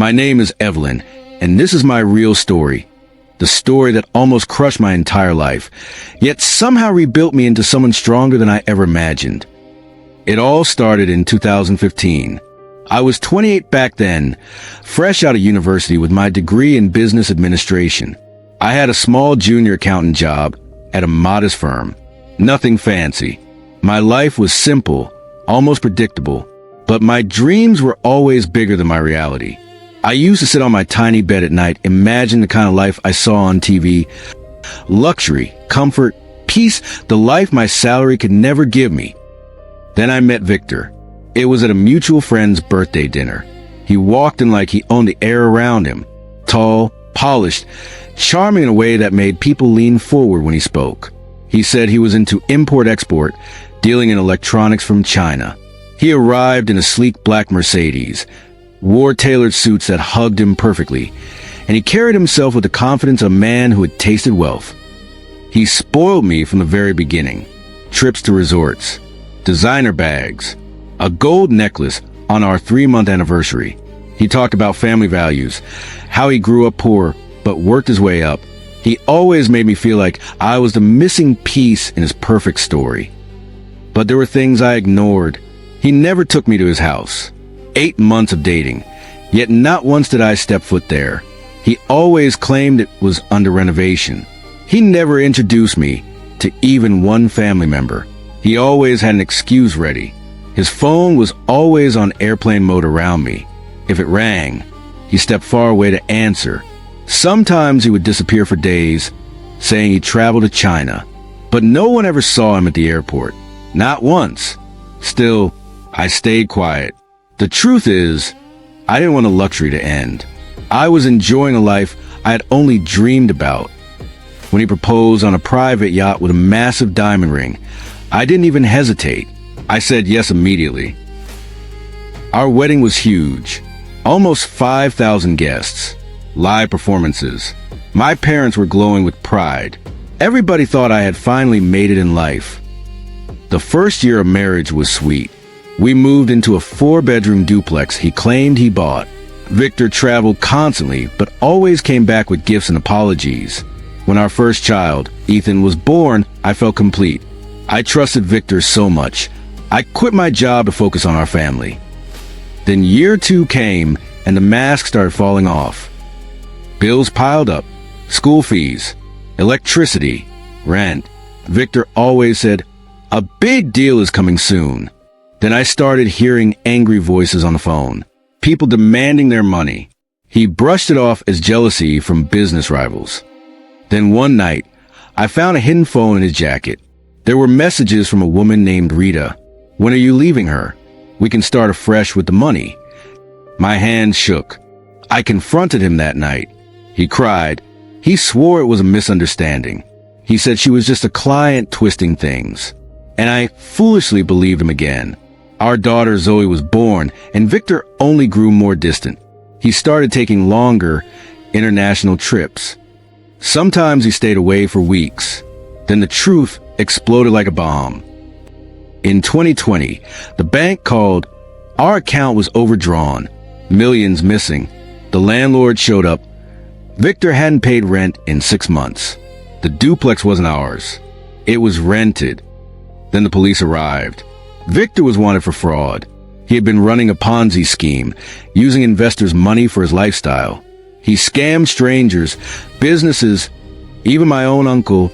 My name is Evelyn, and this is my real story. The story that almost crushed my entire life, yet somehow rebuilt me into someone stronger than I ever imagined. It all started in 2015. I was 28 back then, fresh out of university with my degree in business administration. I had a small junior accountant job at a modest firm. Nothing fancy. My life was simple, almost predictable, but my dreams were always bigger than my reality. I used to sit on my tiny bed at night, imagine the kind of life I saw on TV. Luxury, comfort, peace, the life my salary could never give me. Then I met Victor. It was at a mutual friend's birthday dinner. He walked in like he owned the air around him. Tall, polished, charming in a way that made people lean forward when he spoke. He said he was into import-export, dealing in electronics from China. He arrived in a sleek black Mercedes, wore tailored suits that hugged him perfectly, and he carried himself with the confidence of a man who had tasted wealth. He spoiled me from the very beginning. Trips to resorts, designer bags, a gold necklace on our 3-month anniversary. He talked about family values, how he grew up poor but worked his way up. He always made me feel like I was the missing piece in his perfect story. But there were things I ignored. He never took me to his house. 8 months of dating, yet not once did I step foot there. He always claimed it was under renovation. He never introduced me to even one family member. He always had an excuse ready. His phone was always on airplane mode around me. If it rang, he stepped far away to answer. Sometimes he would disappear for days, saying he traveled to China, but no one ever saw him at the airport. Not once. Still, I stayed quiet. The truth is, I didn't want a luxury to end. I was enjoying a life I had only dreamed about. When he proposed on a private yacht with a massive diamond ring, I didn't even hesitate. I said yes immediately. Our wedding was huge. Almost 5,000 guests. Live performances. My parents were glowing with pride. Everybody thought I had finally made it in life. The first year of marriage was sweet. We moved into a 4-bedroom duplex he claimed he bought. Victor traveled constantly, but always came back with gifts and apologies. When our first child, Ethan, was born, I felt complete. I trusted Victor so much. I quit my job to focus on our family. Then year 2 came, and the mask started falling off. Bills piled up. School fees, electricity, rent. Victor always said, "A big deal is coming soon." Then I started hearing angry voices on the phone, people demanding their money. He brushed it off as jealousy from business rivals. Then one night, I found a hidden phone in his jacket. There were messages from a woman named Rita. "When are you leaving her? We can start afresh with the money." My hands shook. I confronted him that night. He cried. He swore it was a misunderstanding. He said she was just a client twisting things. And I foolishly believed him again. Our daughter Zoe was born, and Victor only grew more distant. He started taking longer international trips. Sometimes he stayed away for weeks. Then the truth exploded like a bomb. In 2020, the bank called. Our account was overdrawn. Millions missing. The landlord showed up. Victor hadn't paid rent in 6 months. The duplex wasn't ours. It was rented. Then the police arrived. Victor was wanted for fraud. He had been running a Ponzi scheme, using investors' money for his lifestyle. He scammed strangers, businesses, even my own uncle.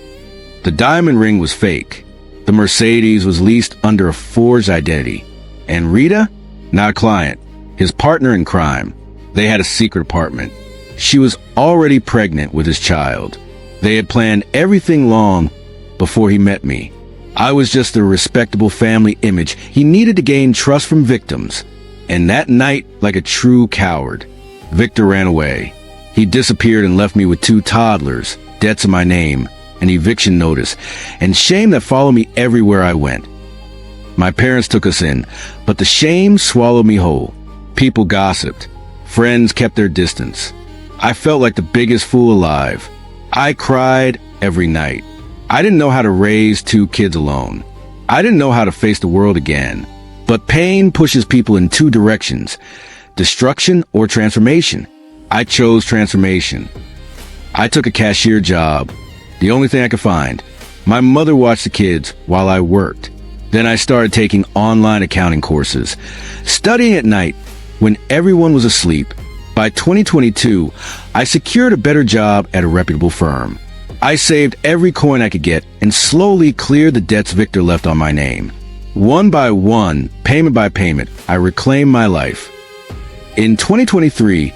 The diamond ring was fake. The Mercedes was leased under a forged identity. And Rita? Not a client. His partner in crime. They had a secret apartment. She was already pregnant with his child. They had planned everything long before he met me. I was just a respectable family image he needed to gain trust from victims. And that night, like a true coward, Victor ran away. He disappeared and left me with 2 toddlers, debts in my name, an eviction notice, and shame that followed me everywhere I went. My parents took us in, but the shame swallowed me whole. People gossiped. Friends kept their distance. I felt like the biggest fool alive. I cried every night. I didn't know how to raise 2 kids alone. I didn't know how to face the world again. But pain pushes people in 2 directions. destruction or transformation. I chose transformation. I took a cashier job, the only thing I could find. My mother watched the kids while I worked. Then I started taking online accounting courses, studying at night when everyone was asleep. By 2022, I secured a better job at a reputable firm. I saved every coin I could get and slowly cleared the debts Victor left on my name. One by one, payment by payment, I reclaimed my life. In 2023,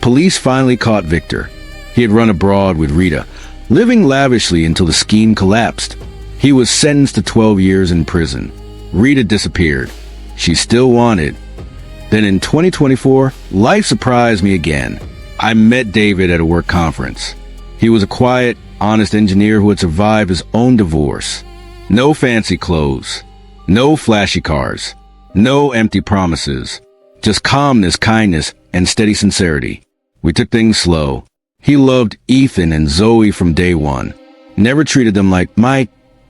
police finally caught Victor. He had run abroad with Rita, living lavishly until the scheme collapsed. He was sentenced to 12 years in prison. Rita disappeared. She still wanted. Then in 2024, life surprised me again. I met David at a work conference. He was a quiet, honest engineer who had survived his own divorce. No fancy clothes. No flashy cars. No empty promises. Just calmness, kindness, and steady sincerity. We took things slow. He loved Ethan and Zoe from day one. Never treated them like my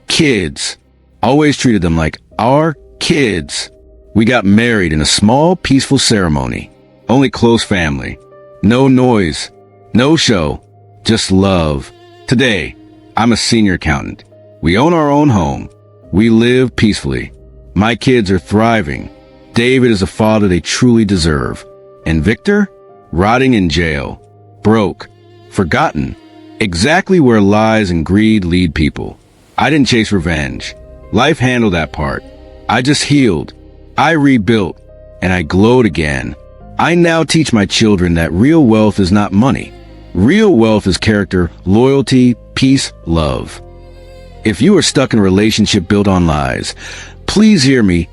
kids. Always treated them like our kids. We got married in a small, peaceful ceremony. Only close family. No noise. No show. Just love. Today, I'm a senior accountant. We own our own home. We live peacefully. My kids are thriving. David is a father they truly deserve. And Victor? Rotting in jail. Broke. Forgotten. Exactly where lies and greed lead people. I didn't chase revenge. Life handled that part. I just healed. I rebuilt. And I glowed again. I now teach my children that real wealth is not money. Real wealth is character, loyalty, peace, love. If you are stuck in a relationship built on lies, please hear me.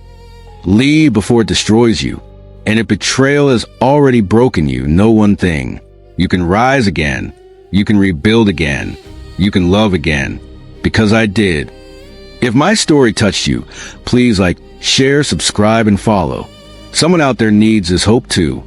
Leave before it destroys you. And if betrayal has already broken you, know one thing. You can rise again. You can rebuild again. You can love again. Because I did. If my story touched you, please share, subscribe, and follow. Someone out there needs this hope too.